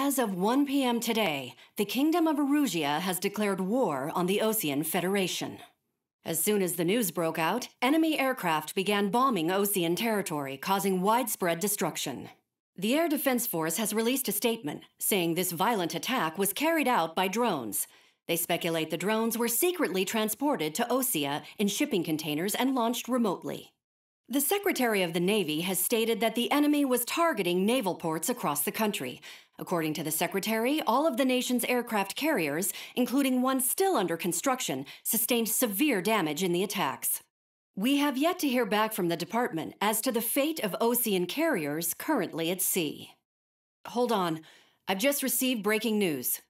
As of 1 p.m. today, the Kingdom of Erusia has declared war on the Osean Federation. As soon as the news broke out, enemy aircraft began bombing Osean territory, causing widespread destruction. The Air Defense Force has released a statement saying this violent attack was carried out by drones. They speculate the drones were secretly transported to Osea in shipping containers and launched remotely. The Secretary of the Navy has stated that the enemy was targeting naval ports across the country. According to the Secretary, all of the nation's aircraft carriers, including one still under construction, sustained severe damage in the attacks. We have yet to hear back from the department as to the fate of Osean carriers currently at sea. Hold on, I've just received breaking news.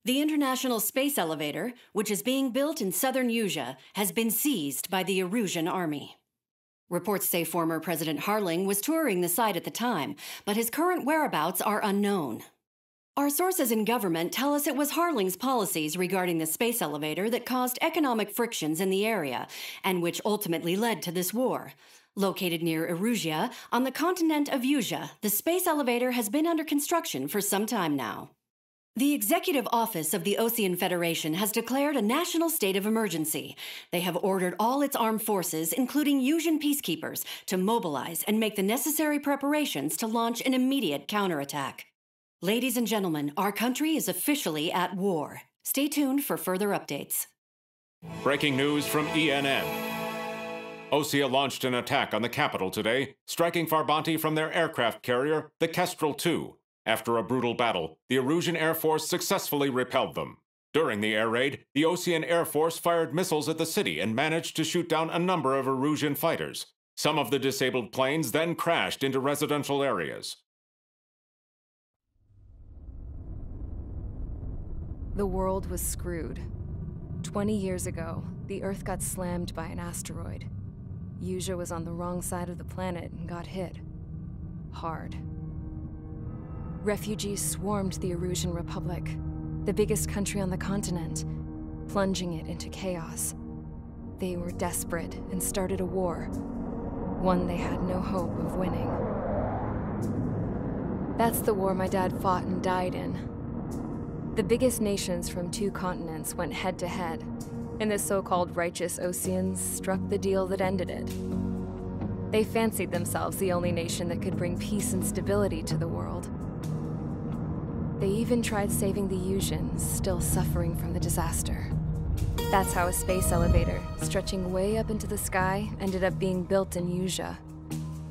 The International Space Elevator, which is being built in southern Usea, has been seized by the Erusian army. Reports say former President Harling was touring the site at the time, but his current whereabouts are unknown. Our sources in government tell us it was Harling's policies regarding the space elevator that caused economic frictions in the area, and which ultimately led to this war. Located near Erusia, on the continent of Usea, the space elevator has been under construction for some time now. The Executive Office of the Osean Federation has declared a national state of emergency. They have ordered all its armed forces, including Usian peacekeepers, to mobilize and make the necessary preparations to launch an immediate counterattack. Ladies and gentlemen, our country is officially at war. Stay tuned for further updates. Breaking news from ENN. Osea launched an attack on the capital today, striking Farbanti from their aircraft carrier, the Kestrel II. After a brutal battle, the Erusian Air Force successfully repelled them. During the air raid, the Osean Air Force fired missiles at the city and managed to shoot down a number of Erusian fighters. Some of the disabled planes then crashed into residential areas. The world was screwed. 20 years ago, the Earth got slammed by an asteroid. Usea was on the wrong side of the planet and got hit. Hard. Refugees swarmed the Erusian Republic, the biggest country on the continent, plunging it into chaos. They were desperate and started a war, one they had no hope of winning. That's the war my dad fought and died in. The biggest nations from 2 continents went head-to-head, and the so-called righteous Oseans struck the deal that ended it. They fancied themselves the only nation that could bring peace and stability to the world. They even tried saving the Usians, still suffering from the disaster. That's how a space elevator, stretching way up into the sky, ended up being built in Usea,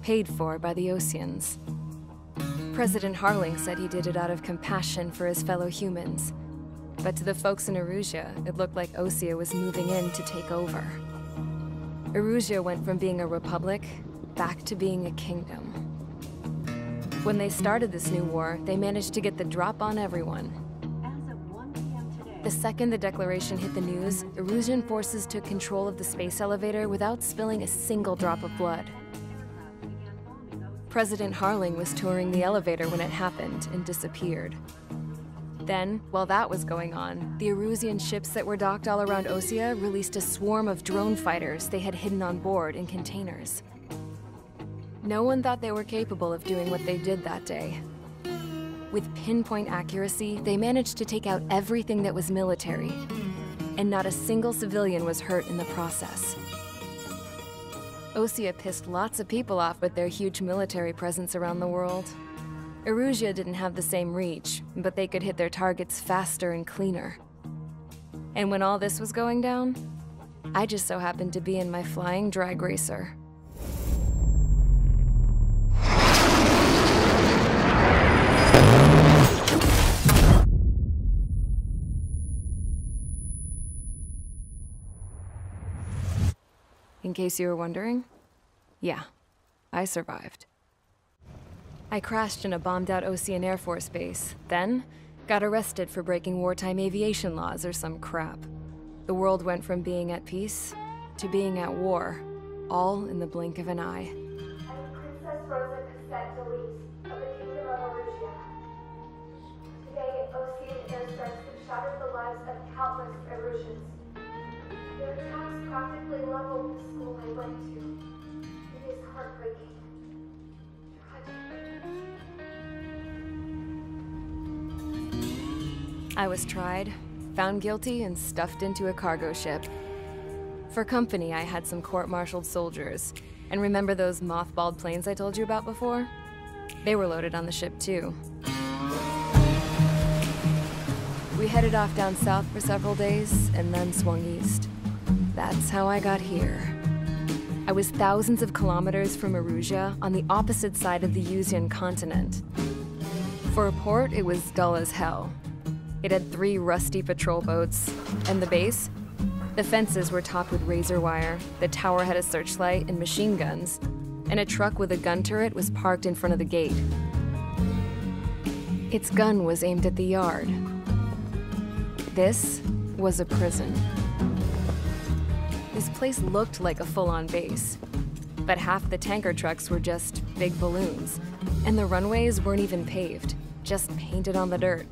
paid for by the Oseans. President Harling said he did it out of compassion for his fellow humans. But to the folks in Erusia, it looked like Osea was moving in to take over. Erusia went from being a republic back to being a kingdom. When they started this new war, they managed to get the drop on everyone. As of 1 p.m. today, The second the declaration hit the news, Erusian forces took control of the space elevator without spilling a single drop of blood. President Harling was touring the elevator when it happened and disappeared. Then, while that was going on, the Erusian ships that were docked all around Osea released a swarm of drone fighters they had hidden on board in containers. No one thought they were capable of doing what they did that day. With pinpoint accuracy, they managed to take out everything that was military, and not a single civilian was hurt in the process. Osea pissed lots of people off with their huge military presence around the world. Erusia didn't have the same reach, but they could hit their targets faster and cleaner. And when all this was going down, I just so happened to be in my flying drag racer. In case you were wondering, yeah, I survived. I crashed in a bombed-out Osean Air Force base, then got arrested for breaking wartime aviation laws or some crap. The world went from being at peace to being at war, all in the blink of an eye. I am Princess Rosa Cassette Delise of the Kingdom of Erusia. Today, Osean airstrikes have shattered the lives of countless Erusians. Their attacks practically leveled the school I went to. It is heartbreaking. Tragic. I was tried, found guilty, and stuffed into a cargo ship. For company, I had some court-martialed soldiers. And remember those mothballed planes I told you about before? They were loaded on the ship, too. We headed off down south for several days, and then swung east. That's how I got here. I was thousands of kilometers from Erusia, on the opposite side of the Usian continent. For a port, it was dull as hell. It had 3 rusty patrol boats, and the base? The fences were topped with razor wire, the tower had a searchlight and machine guns, and a truck with a gun turret was parked in front of the gate. Its gun was aimed at the yard. This was a prison. This place looked like a full-on base, but half the tanker trucks were just big balloons, and the runways weren't even paved, just painted on the dirt.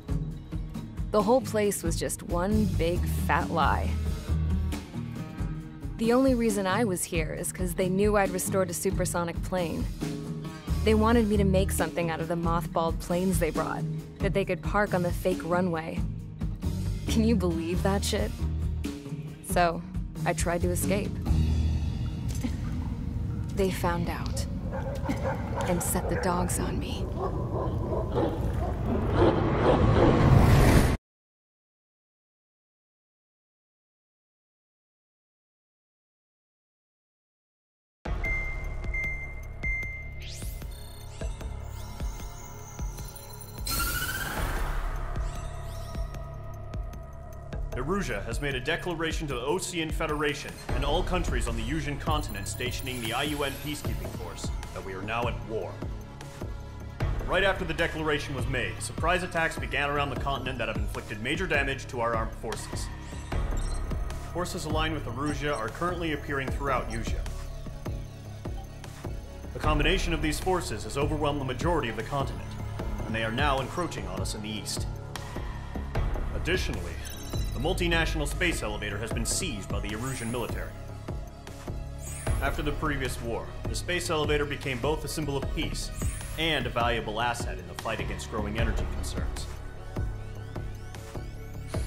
The whole place was just one big fat lie. The only reason I was here is because they knew I'd restored a supersonic plane. They wanted me to make something out of the mothballed planes they brought, that they could park on the fake runway. Can you believe that shit? So, I tried to escape. They found out, and set the dogs on me. Erusia has made a declaration to the Osean Federation and all countries on the Usian continent stationing the IUN peacekeeping force that we are now at war. Right after the declaration was made, surprise attacks began around the continent that have inflicted major damage to our armed forces. Forces aligned with Erusia are currently appearing throughout Usia. The combination of these forces has overwhelmed the majority of the continent, and they are now encroaching on us in the east. Additionally, the multinational space elevator has been seized by the Erusian military. After the previous war, the space elevator became both a symbol of peace and a valuable asset in the fight against growing energy concerns.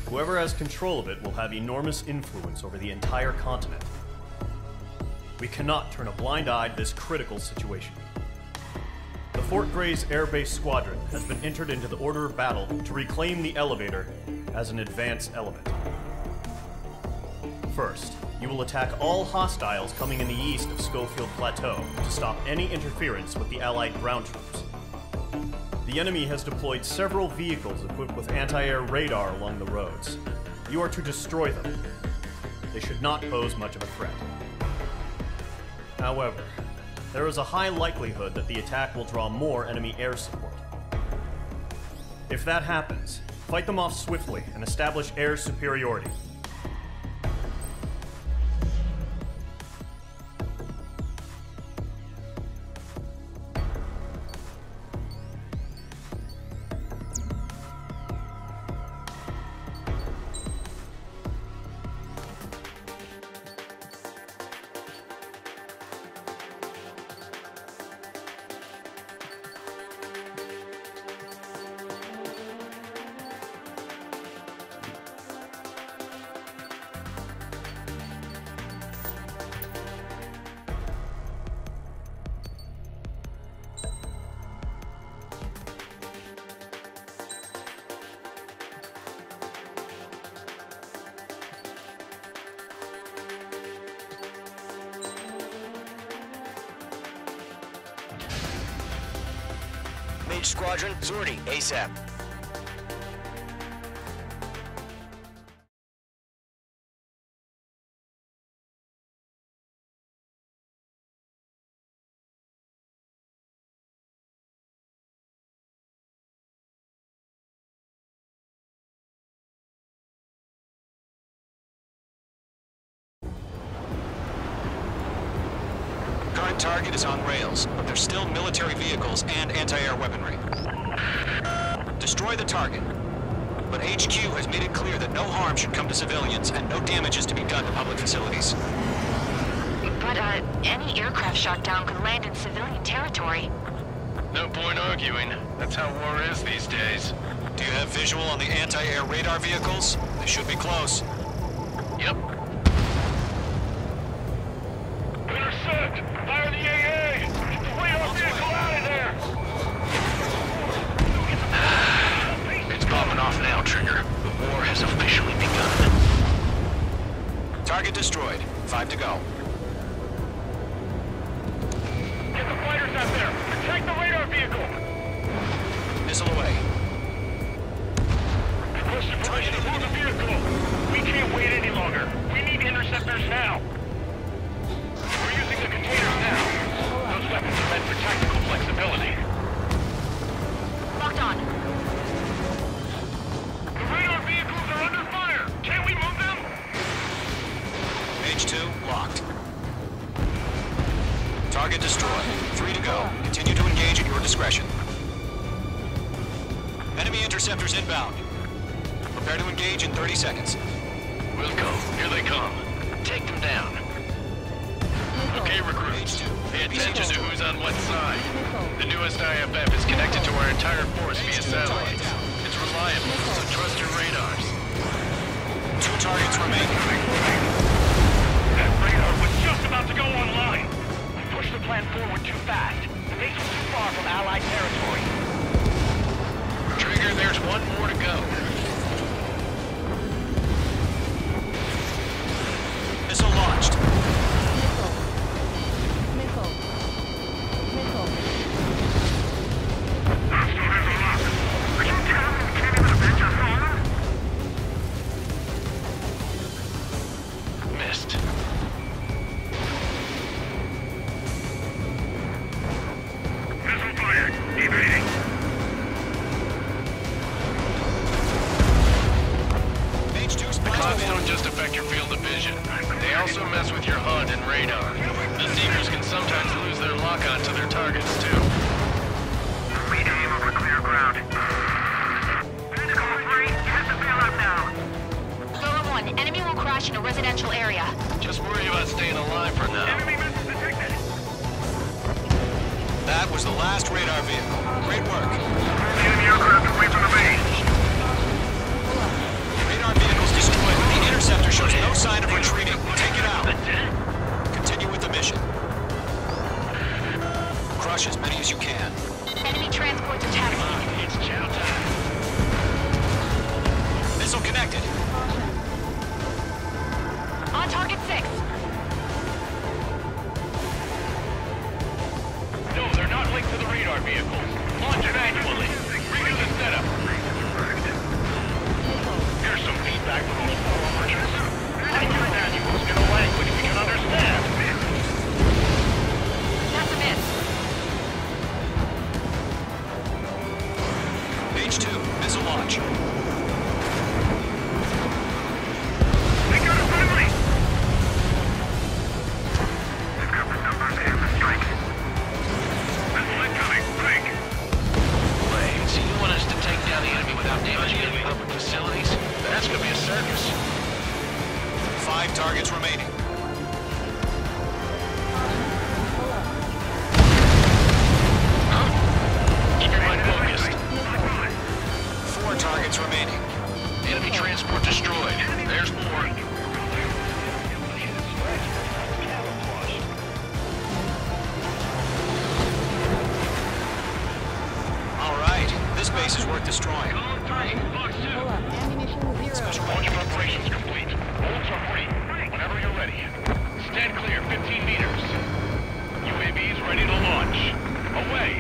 Whoever has control of it will have enormous influence over the entire continent. We cannot turn a blind eye to this critical situation. The Fort Gray's Air Base Squadron has been entered into the order of battle to reclaim the elevator as an advance element. First, you will attack all hostiles coming in the east of Schofield Plateau to stop any interference with the Allied ground troops. The enemy has deployed several vehicles equipped with anti-air radar along the roads. You are to destroy them. They should not pose much of a threat. However, there is a high likelihood that the attack will draw more enemy air support. If that happens, fight them off swiftly and establish air superiority. Mage Squadron, Zordi, ASAP. Current target is on rails, but there's still military vehicles and anti-air weaponry. Destroy the target, but HQ has made it clear that no harm should come to civilians and no damage is to be done to public facilities. But, any aircraft shot down could land in civilian territory. No point arguing. That's how war is these days. Do you have visual on the anti-air radar vehicles? They should be close. Yep. Intercept! Fire the AA! Get the radar vehicle out of there! It's popping off now, Trigger. The war has officially begun. Target destroyed. 5 to go. Get the fighters out there! Protect the radar vehicle! Missile away. Request information aboard the vehicle! We can't wait any longer. We need interceptors now. We're using the containers now. Those weapons are meant for tactical flexibility. Locked on. The radar vehicles are under fire! Can't we move them? H2 locked. Target destroyed. 3 to go. Continue to engage at your discretion. Enemy interceptors inbound. Prepare to engage in 30 seconds. We'll go. Here they come. Take them down. Okay, recruits. Pay attention to who's on what side. The newest IFF is connected to our entire force via satellite. It's reliable, so trust your radars. 2 targets remaining. That radar was just about to go online. We pushed the plan forward too fast. The base was too far from Allied territory. Trigger, there's one more to go. Missile launched. Missed. Missile fired. Evading. H2's The clouds don't just affect your field of vision. They also mess with your HUD and radar. The Seekers can sometimes lose their lock-on to their targets, too. We aim over clear ground. Hit the bailout now. Solo 1, enemy will crash in a residential area. Just worry about staying alive for now. Enemy missile detected. That was the last radar vehicle. Great work. The enemy aircraft away from the base. Radar vehicles destroyed. The interceptor shows no sign of retreating. Take it out. Continue with the mission. Crush as many as you can. Enemy transports attack. It's chow time. Missile connected. On target 6. No, they're not linked to the radar vehicles. Launch it manually. Redo the setup. Here's some feedback from those poor merchants. Write your manuals in a language we can understand. That's a miss. H2, missile launch. They got it finally! They've got the numbers and the strike. Missile incoming. Break. Wait, so you want us to take down the enemy without damaging any public facilities? That's gonna be a circus. 5 targets remaining. Keep your mind focused. 4 targets remaining. Enemy transport destroyed. There's more. All right, this base is worth destroying. Special launch preparations complete. Ultra free. Whenever you're ready. Stand clear, 15 meters. UAVs ready to launch. Away.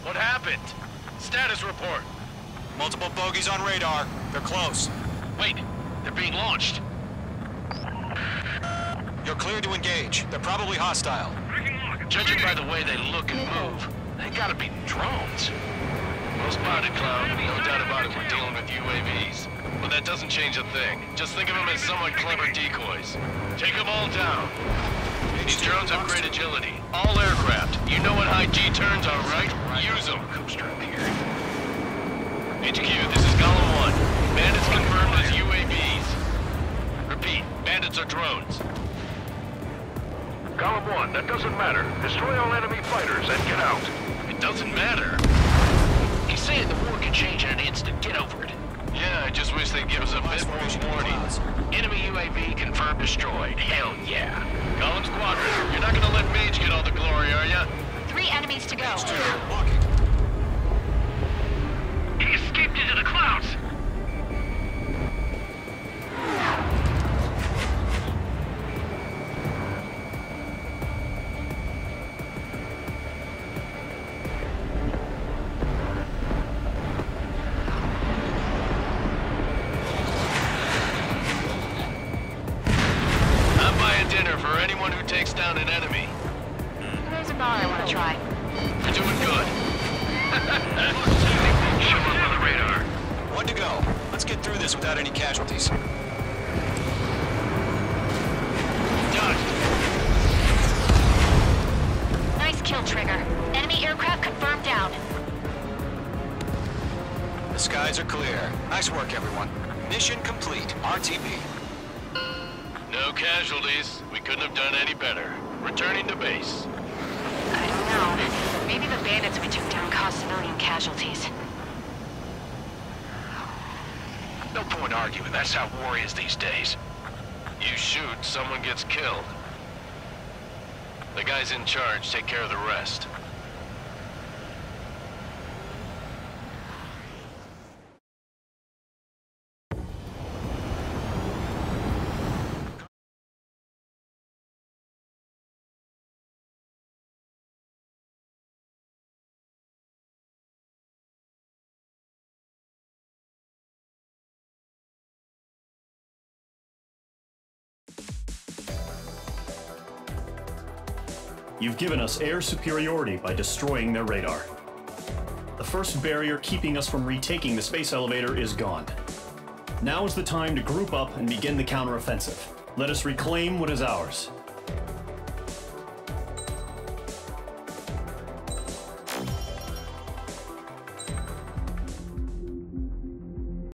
What happened? Status report. Multiple bogies on radar. They're close. Wait, they're being launched. You're clear to engage. They're probably hostile. Judging by the way they look and move, they gotta be drones. Well spotted, Cloud. No doubt about it, we're dealing with UAVs. But that doesn't change a thing. Just think of them as somewhat clever decoys. Take them all down. These drones have great agility. All aircraft. You know what high G turns are, right? Use them. HQ, this is Golem 1. Bandits confirmed. our drones. Column 1, that doesn't matter. Destroy all enemy fighters and get out. It doesn't matter? He's saying the war can change in an instant. Get over it. Yeah, I just wish they'd give us a bit more warning. Enemy UAV confirmed destroyed. Hell yeah. Column Squadron, you're not gonna let Mage get all the glory, are ya? 3 enemies to go. He escaped into the clouds! I'm buying dinner for anyone who takes down an enemy. There's a bar I want to try. You're doing good. Show up on the radar. One to go. Let's get through this without any casualties. Done. Nice kill, Trigger. Enemy aircraft confirmed down. The skies are clear. Nice work, everyone. Mission complete. RTB. No casualties. We couldn't have done any better. Returning to base. I don't know. Maybe the bandits we took down caused civilian casualties. No point arguing. That's how war is these days. You shoot, someone gets killed. The guys in charge take care of the rest. You've given us air superiority by destroying their radar. The first barrier keeping us from retaking the space elevator is gone. Now is the time to group up and begin the counteroffensive. Let us reclaim what is ours.